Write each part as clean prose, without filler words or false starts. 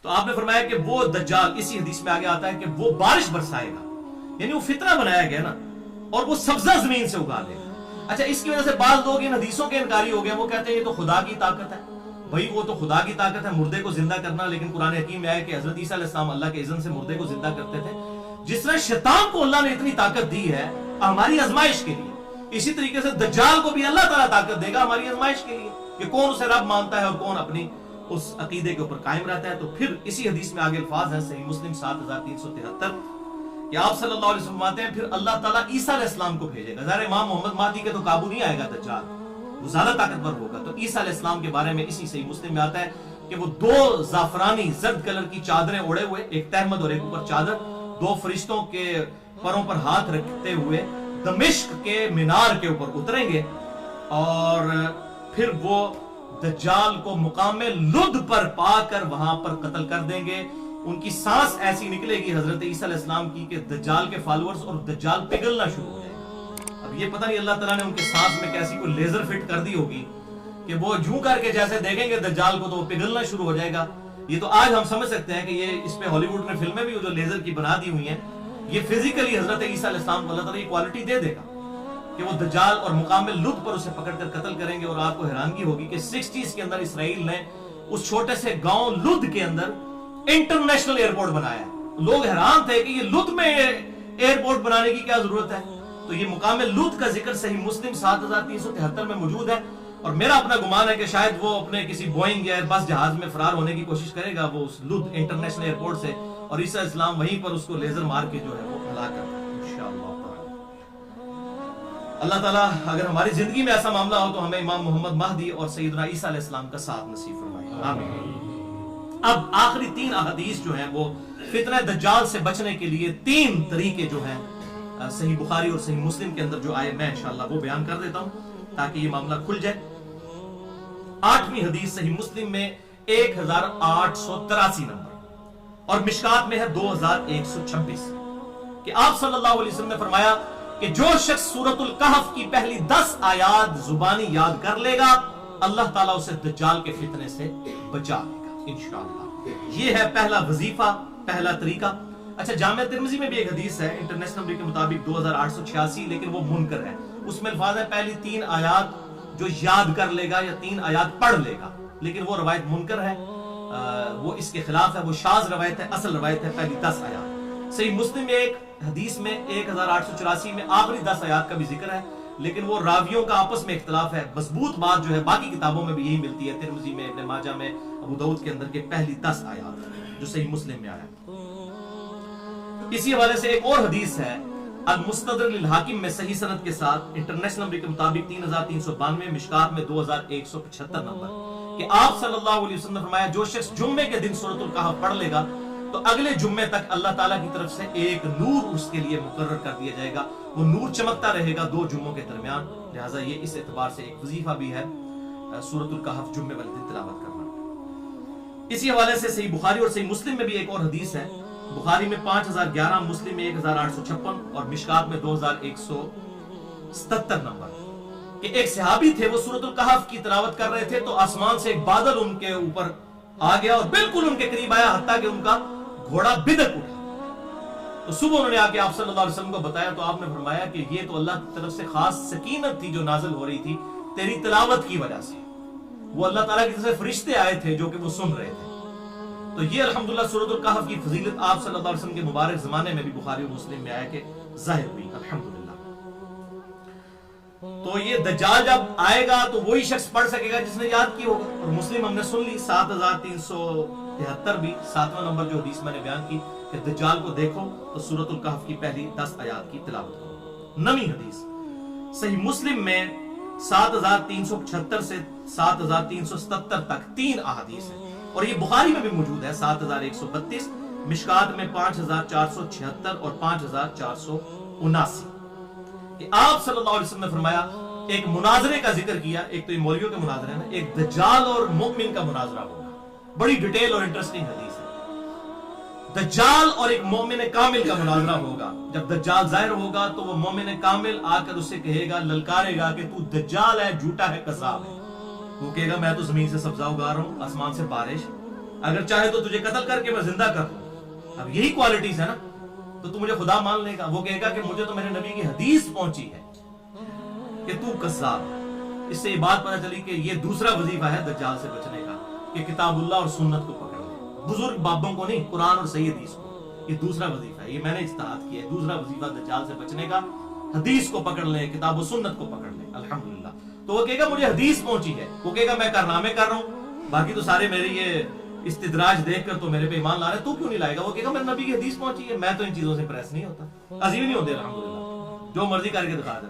تو آپ نے فرمایا کہ وہ دجال، اسی حدیث میں آگے آتا ہے کہ وہ بارش برسائے گا، یعنی وہ فتنہ بنایا گیا نا، اور وہ سبزہ زمین سے اگا دے گا۔ اچھا، اس کی وجہ سے بعض لوگ ان حدیثوں کے انکاری ہو گئے، وہ کہتے ہیں یہ تو خدا کی طاقت ہے۔ بھائی وہ تو خدا کی طاقت ہے مردے کو زندہ کرنا، لیکن قرآن حکیم میں آیا کہ حضرت عیسیٰ علیہ السلام اللہ کے اذن سے مردے کو زندہ کرتے تھے۔ جس طرح شیطان کو اللہ نے اتنی طاقت دی ہے ہماری آزمائش کے لیے، اسی طریقے سے دجال کو بھی اللہ تعالیٰ طاقت دے گا ہماری آزمائش کے لیے کہ کون اسے رب مانتا ہے اور کون اپنی اس عقیدے کے اوپر قائم رہتا ہے۔ تو پھر اسی حدیث میں آگے الفاظ ہیں صحیح مسلم 7373 کہ آپ صلی اللہ علیہ وسلم فرماتے ہیں پھر اللہ تعالیٰ عیسیٰ علیہ السلام کو بھیجے گا۔ ظاہر امام محمد مہدی کے تو قابو نہیں آئے گا دجال، وہ زیادہ طاقتور ہوگا۔ تو عیسیٰ علیہ السلام کے بارے میں اسی صحیح مسلم میں آتا ہے کہ وہ 2 زعفرانی زرد کلر کی چادریں اوڑے ہوئے، ایک تہمد اور ایک اوپر چادر، 2 فرشتوں کے پروں پر ہاتھ رکھتے ہوئے دمشق کے مینار کے اوپر اتریں گے، اور پھر وہ دجال کو مقام لد پر پا کر وہاں پر قتل کر دیں گے۔ ان کی سانس ایسی نکلے گی حضرت عیسیٰ علیہ السلام کی کہ دجال کے فالورز اور دجال پگھلنا شروع ہو جائے گا۔ اب یہ پتہ نہیں اللہ تعالیٰ نے ان کے سانس میں کیسی کوئی لیزر فٹ کر دی ہوگی کہ وہ جوں کر کے جیسے دیکھیں گے دجال کو تو وہ پگھلنا شروع ہو جائے گا۔ یہ تو آج ہم سمجھ سکتے ہیں کہ یہ اس پہ ہالی ووڈ میں فلمیں بھی جو لیزر کی بنا دی ہوئی ہیں، یہ فزیکلی حضرت عیسیٰ علیہ السلام کو اللہ تعالیٰ یہ کوالٹی دے دے گا کہ وہ دجال اور مقام لد پر اسے پکڑ کر قتل کریں گے۔ اور آپ کو حیرانگی ہوگی کہ 60s کے اندر اسرائیل نے اس چھوٹے سے گاؤں لد کے اندر انٹرنیشنل ایئرپورٹ بنایا ہے۔ لوگ حیران تھے کہ یہ لد میں ایئرپورٹ بنانے کی کیا ضرورت ہے؟ تو یہ مقام لد کا ذکر صحیح مسلم 7373 میں موجود ہے، اور میرا اپنا گمان ہے کہ شاید وہ اپنے کسی بوئنگ یا بس جہاز میں فرار ہونے کی کوشش کرے گا وہ اس لد انٹرنیشنل ایئرپورٹ سے، اور عیسیٰ علیہ السلام وہیں پر اس کو لیزر مار کے جو ہے وہ ہلاک کر دیں انشاءاللہ تعالی۔ اللہ تعالیٰ اگر ہماری زندگی میں ایسا معاملہ ہو تو ہمیں امام محمد مہدی اور سیدنا عیسیٰ علیہ السلام کا ساتھ نصیب فرمائے، آمین۔ اب آخری 3 احادیث جو ہیں وہ فتنہ دجال سے بچنے کے لیے 3 طریقے جو ہیں صحیح بخاری اور صحیح مسلم کے اندر جو آئے میں انشاءاللہ وہ بیان کر دیتا ہوں تاکہ یہ معاملہ کھل جائے۔ 8ویں حدیث صحیح مسلم میں 1883 نمبر اور مشکات میں ہے 2126 کہ آپ صلی اللہ علیہ وسلم نے فرمایا کہ جو شخص سورۃ الکہف کی پہلی 10 آیات زبانی یاد کر لے گا اللہ تعالیٰ اسے دجال کے فتنے سے بچا لے گا انشاءاللہ۔ یہ ہے پہلا وظیفہ، پہلا طریقہ۔ اچھا، جامع ترمذی میں بھی ایک حدیث ہے انٹرنیشنل نمبر کے مطابق 2886 لیکن وہ منکر ہے۔ اس میں الفاظ ہے پہلی 3 آیات جو یاد کر لے گا یا 3 آیات پڑھ لے گا، لیکن وہ روایت منکر ہے، وہ اس کے خلاف ہے، وہ شاذ روایت ہے، اصل روایت ہے پہلی 10 آیات۔ صحیح مسلم میں ایک حدیث میں 1884 میں آخری 10 آیات کا بھی ذکر ہے، لیکن وہ راویوں کا آپس میں اختلاف ہے۔ مضبوط بات جو ہے باقی کتابوں میں بھی یہی ملتی ہے، ترمذی میں، ابن ماجہ میں، ابو داؤد کے اندر کے پہلی 10 آیات جو صحیح مسلم میں آیا۔ اسی حوالے سے ایک اور حدیث ہے المستدرک للحاکم میں صحیح سند کے ساتھ انٹرنیشنل نمبر کے مطابق 3392، مشکات میں 2175 نمبر کہ آپ صلی اللہ علیہ وسلم نے فرمایا جو شخص جمعے کے دن سورۃ الکہف پڑھ لے گا تو اگلے جمعے تک اللہ تعالیٰ کی طرف سے ایک نور اس کے لیے مقرر کر دیا جائے گا، وہ نور چمکتا رہے گا 2 جمعوں کے درمیان۔ لہٰذا یہ اس اعتبار سے ایک وظیفہ بھی ہے سورۃ الکہف جمعے والے دن تلاوت کرنا۔ اسی حوالے سے صحیح بخاری اور صحیح مسلم میں بھی ایک اور حدیث ہے، بخاری میں 5011، مسلم میں 1856 اور مشکات میں 2177 نمبر کہ ایک صحابی تھے وہ سورۃ الکہف کی تلاوت کر رہے تھے تو آسمان سے ایک بادل ان کے اوپر آ گیا اور بالکل ان کے قریب آیا حتیٰ کہ ان کا گھوڑا بدک اٹھا۔ تو صبح انہوں نے آ کے آپ صلی اللہ علیہ وسلم کو بتایا تو آپ نے فرمایا کہ یہ تو اللہ کی طرف سے خاص سکینت تھی جو نازل ہو رہی تھی تیری تلاوت کی وجہ سے، وہ اللہ تعالیٰ کی طرف سے فرشتے آئے تھے جو کہ وہ سن رہے تھے۔ تو یہ الحمدللہ سورۃ الکہف کی فضیلت آپ صلی اللہ علیہ وسلم کے مبارک زمانے میں بھی بخاری اور مسلم میں آیا کہ ظاہر ہوئی الحمدللہ۔ تو یہ دجال جب آئے گا تو وہی شخص پڑھ سکے گا جس نے یاد کی ہوگا، اور مسلم ہم نے سن لی 7373 بھی 7واں نمبر جو حدیث میں نے بیان کی کہ دجال کو دیکھو تو سورۃ الکہف کی پہلی 10 آیات کی تلاوت کرو۔ 9ویں حدیث صحیح مسلم میں 7376 سے 7377 تک 3 احادیث ہیں، اور یہ بخاری میں بھی موجود ہے 7132، مشکات میں 5476 اور 5479 کہ آپ صلی اللہ علیہ وسلم نے فرمایا ایک مناظرے کا ذکر کیا، ایک تو یہ مولویوں کا مناظرہ ہے نا، ایک دجال اور مومن کا مناظرہ ہوگا، بڑی ڈیٹیل اور انٹرسٹنگ حدیث ہے۔ دجال اور ایک مومن کامل کا مناظرہ ہوگا، جب دجال ظاہر ہوگا تو وہ مومن کامل آ کر اسے کہے گا، للکارے گا کہ تو دجال ہے، جھوٹا ہے، کذاب ہے۔ وہ کہے گا میں تو زمین سے سبزہ اگا رہا ہوں، آسمان سے بارش۔ अगर चाहे तो तुझे कत्ल करके मैं जिंदा कर दूं। अब यही क्वालिटीज है ना, तो तू मुझे खुदा मान लेगा। वो कहेगा कि मुझे तो मेरे नबी की हदीस पहुंची है कि तू कज़्ज़ाब है। इससे ये बात पता चली कि ये दूसरा वजीफा है दज्जाल से बचने का, कि किताबुल्लाह और सुन्नत को पकड़ ले, बुजुर्ग बाबों को नहीं, कुरान और सही हदीस को। ये दूसरा वजीफा है, ये मैंने इस्तेमाल किया है। दूसरा वजीफा दज्जाल से बचने का, हदीस को पकड़ ले, किताब और सुन्नत को पकड़ ले। अल्हम्दुलिल्लाह। तो वो कहेगा मुझे हदीस पहुंची है, वो कहेगा मैं कारनामे कर रहा हूं, बाकी तो सारे मेरे ये इस्तिदराज देखकर तो मेरे पे ईमान ला रहे, तू क्यों नहीं लाएगा? वो कहेगा मेरे नबी की हदीस पहुंची है, मैं तो इन चीजों से प्रेस नहीं होता। अजी भी नहीं होते अल्हम्दुलिल्लाह, जो मर्जी करके दिखा दे।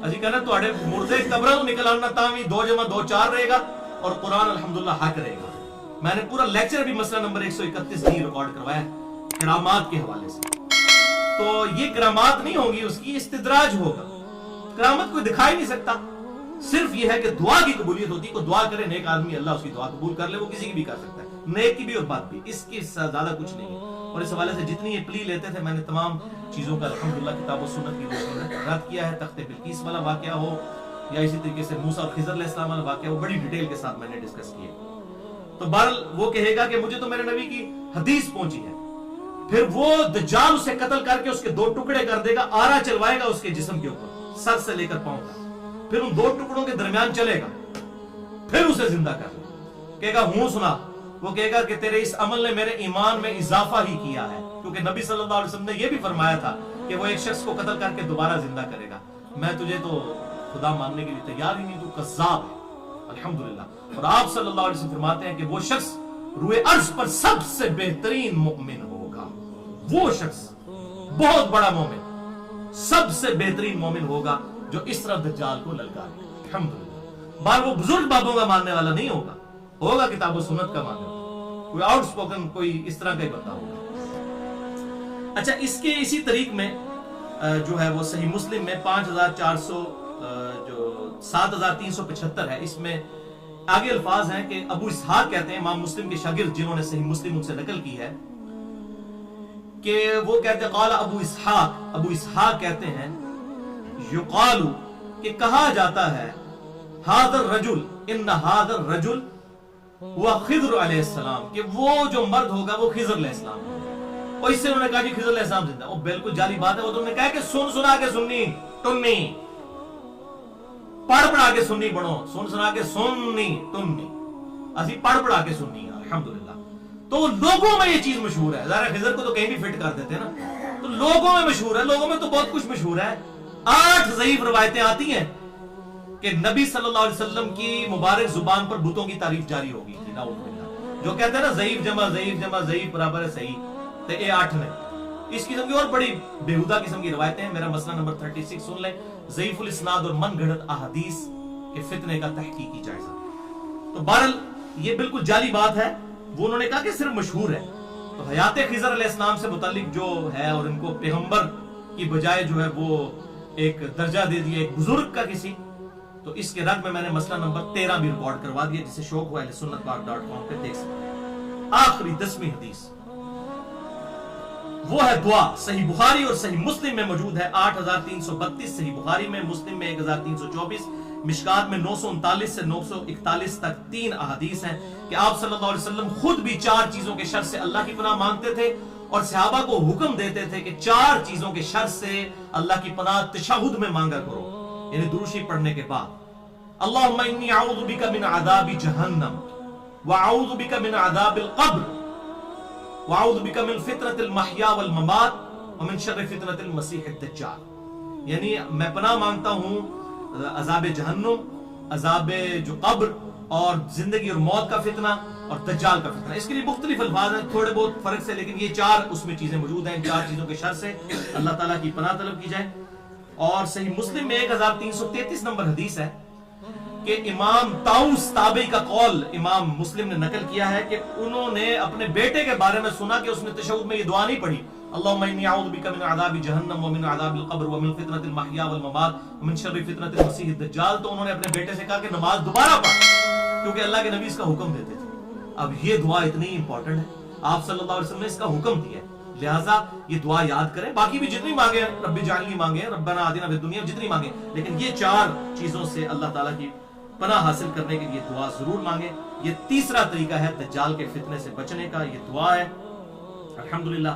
अजी कहना ਤੁਹਾਡੇ मुर्दे कब्रों ਤੋਂ निकल आना तावी 2 + 2 4 रहेगा और कुरान अल्हम्दुलिल्लाह हक रहेगा। मैंने पूरा लेक्चर भी मसला नंबर 131 ही रिकॉर्ड करवाया करामात के हवाले से। तो ये करामात नहीं होगी, उसकी इस्तिदराज होगा। करामत कोई दिखा ही नहीं सकता, सिर्फ ये है कि दुआ की कबूलियत होती है। को दुआ करे नेक आदमी, अल्लाह उसकी दुआ कबूल कर ले, वो किसी की भी कर सकता है, नेक की भी और बात भी। इसके ज्यादा कुछ नहीं है। और इस हवाले से जितनी ये प्ली लेते थे, मैंने तमाम चीजों का अल्हम्दुलिल्लाह किताब और सुन्नत की रोशनी में रद्द किया है। तख्ते बिल्कीस वाला वाकया हो या इसी तरीके से मूसा और खिजर अलैहिस्सलाम वाला वाकया हो, बड़ी डिटेल के साथ मैंने डिस्कस किया। तो बहरहाल वो कहेगा कि मुझे तो मेरे नबी की हदीस पहुंची है। फिर वो दज्जाल उसे कत्ल करके उसके 2 टुकड़े कर देगा, आरा चलवाएगा उसके जिस्म के ऊपर, सर से लेकर पांव तक। फिर उन 2 टुकड़ों के दरमियान चलेगा, फिर उसे जिंदा कर देगा। कहेगा हूं सुना। वो कहेगा कि तेरे इस अमल ने मेरे ईमान में इजाफा ही किया है, क्योंकि नबी सल्लल्लाहु अलैहि वसल्लम ने यह भी फरमाया था कि वो एक शख्स को कत्ल करके दोबारा जिंदा करेगा। मैं तुझे तो खुदा मानने के लिए तैयार ही नहीं, तू कज़्ज़ाब है। अल्हम्दुलिल्लाह। और आप सल्लल्लाहु अलैहि वसल्लम फरमाते हैं कि वो शख्स रुए अर्श पर सबसे बेहतरीन मुमिन होगा। वो शख्स बहुत बड़ा मोमिन, सबसे बेहतरीन मोमिन होगा जो इस तरह दज्जाल को ललकारे। अल्हम्दुलिल्लाह। बार वो बुजुर्ग बाबों का मानने वाला नहीं होगा, होगा किताब और सुन्नत का मानने वाला, कोई आउटस्पोकन, कोई इस तरह का ही बंदा होगा। अच्छा, इसके इसी तरीक में जो है वो सही मुस्लिम में 5400 जो 7375 है, इसमें आगे अल्फाज हैं कि अबू इसहाक कहते हैं, इमाम मुस्लिम के शागिर्द जिन्होंने सही मुस्लिम उनसे नकल की है, कि वो कहते हैं क़ाला अबू इसहाक कहते हैं युक़ालु कि कहा जाता है हाज़र रजुल इन्ना हाज़र रजुल हुआ खिज़्र अलैहिस्सलाम, कि वो जो मर्द होगा वो खिज़्र अलैहिस्सलाम होगा। और इससे उन्होंने कहा कि खिज़्र अलैहिस्सलाम जिंदा, वो बिल्कुल जाली बात है। वो तुमने कहा कि सुन सुना के सुन्नी टुन्नी, पढ़ पढ़ा के सुन्नी बनो, सुन सुना के सुन्नी टुन्नी, असी पढ़ पढ़ा के सुन्नी। अल्हम्दुलिल्लाह। तो लोगों में ये चीज मशहूर है, ज़रा खिज़्र को तो कहीं भी फिट कर देते हैं ना, तो लोगों में मशहूर है, लोगों में तो बहुत कुछ मशहूर है। 8 ज़ईफ रवायतें आती हैं कि नबी सल्लल्लाहु अलैहि वसल्लम की मुबारक जुबान पर बुतों की तारीफ जारी होगी थी। जो कहते हैं ना ज़ईफ जमा ज़ईफ बराबर है सही, तो ये 8 ने। इस किस्म की और बड़ी बेहुदा किस्म की रवायतें हैं। मेरा मसला नंबर 36 सुन लें, ज़ईफुल इस्नाद और मनगढ़ंत अहादीस के फितने का तहकीकी जायजा। तो बहरहाल ये बिल्कुल जाली बात है। वो उन्होंने कहा कि सिर्फ मशहूर है। तो हयात खिज़र अलैहिस्सलाम से मुतालिक जो है, और इनको पैगंबर की बजाय जो है वो एक दर्जा दे दिया एक बुजुर्ग का किसी, तो इसके रद में मैंने मसला नंबर 13 भी रिकॉर्ड करवा दिया, जिसे शौक हुआ sunnatpaq.com पे देख सकते हैं। आखिरी 10वीं हदीस वो है दुआ। सही बुखारी और सही मुस्लिम में मौजूद है 8332, सही बुखारी में, मुस्लिम में 1324, मिशकात में 939 से 941 तक 3 अहादीस हैं कि आप सल्लल्लाहु अलैहि वसल्लम खुद भी 4 चीजों के शर से अल्लाह की पनाह मांगते थे और सहाबा को हुक्म देते थे कि 4 चीजों के शर से अल्लाह की पनाह तशहुद में मांगा करो, यानी दुरूशी पढ़ने के बाद। अल्लाहुम्मा इन्नी अऊज़ु बिका मिन अज़ाबि जहन्नम व अऊज़ु बिका मिन अज़ाबिल क़ब्र व अऊज़ु बिका मिन फितनतिल महया वल ममात व मिन शर्रि फितनतिल मसीहिद दज्जाल। यानी मैं पनाह मांगता हूं अज़ाब जहन्नुम, अज़ाब जो कब्र और जिंदगी और मौत का फितना और दज्जाल का फितना। इसके लिए मुख्तलिफ अल्फाज हैं, थोड़े बहुत फर्क से, लेकिन ये 4 उसमें चीजें मौजूद हैं। इन 4 चीजों के शर से अल्लाह ताला की पनाह तलब की जाए। और सही मुस्लिम में 1333 नंबर हदीस है कि इमाम ताऊस ताबई का कौल इमाम मुस्लिम ने नकल किया है कि उन्होंने अपने बेटे के बारे में सुना कि उसने तशहुद में ये दुआ नहीं पढ़ी, अल्लाहुम्मा इन्नी अऊज़ु बिका मिन अज़ाबि जहन्नम व मिन अज़ाबिल क़ब्र व मिन फितनतिल महया वल ममात व मिन शर्रि फितनतिल मसीहिद दज्जाल। तो उन्होंने अपने बेटे से कहा कि नमाज दोबारा पढ़, क्योंकि अल्लाह के नबी इसका हुक्म देते थे। अब ये दुआ इतनी इंपॉर्टेंट है, आप सल्लल्लाहु अलैहि वसल्लम ने इसका हुक्म दिया है, लिहाजा ये दुआ याद करें। बाकी भी जितनी मांगे, रब्बी जाअलनी मांगे, रब्बना आतिना फिद दुनिया, जितनी मांगे, लेकिन ये 4 चीजों से अल्लाह ताला की पनाह हासिल करने के लिए दुआ जरूर मांगे। یہ تیسرا طریقہ ہے دجال کے فتنے سے بچنے کا، یہ دعا ہے الحمدللہ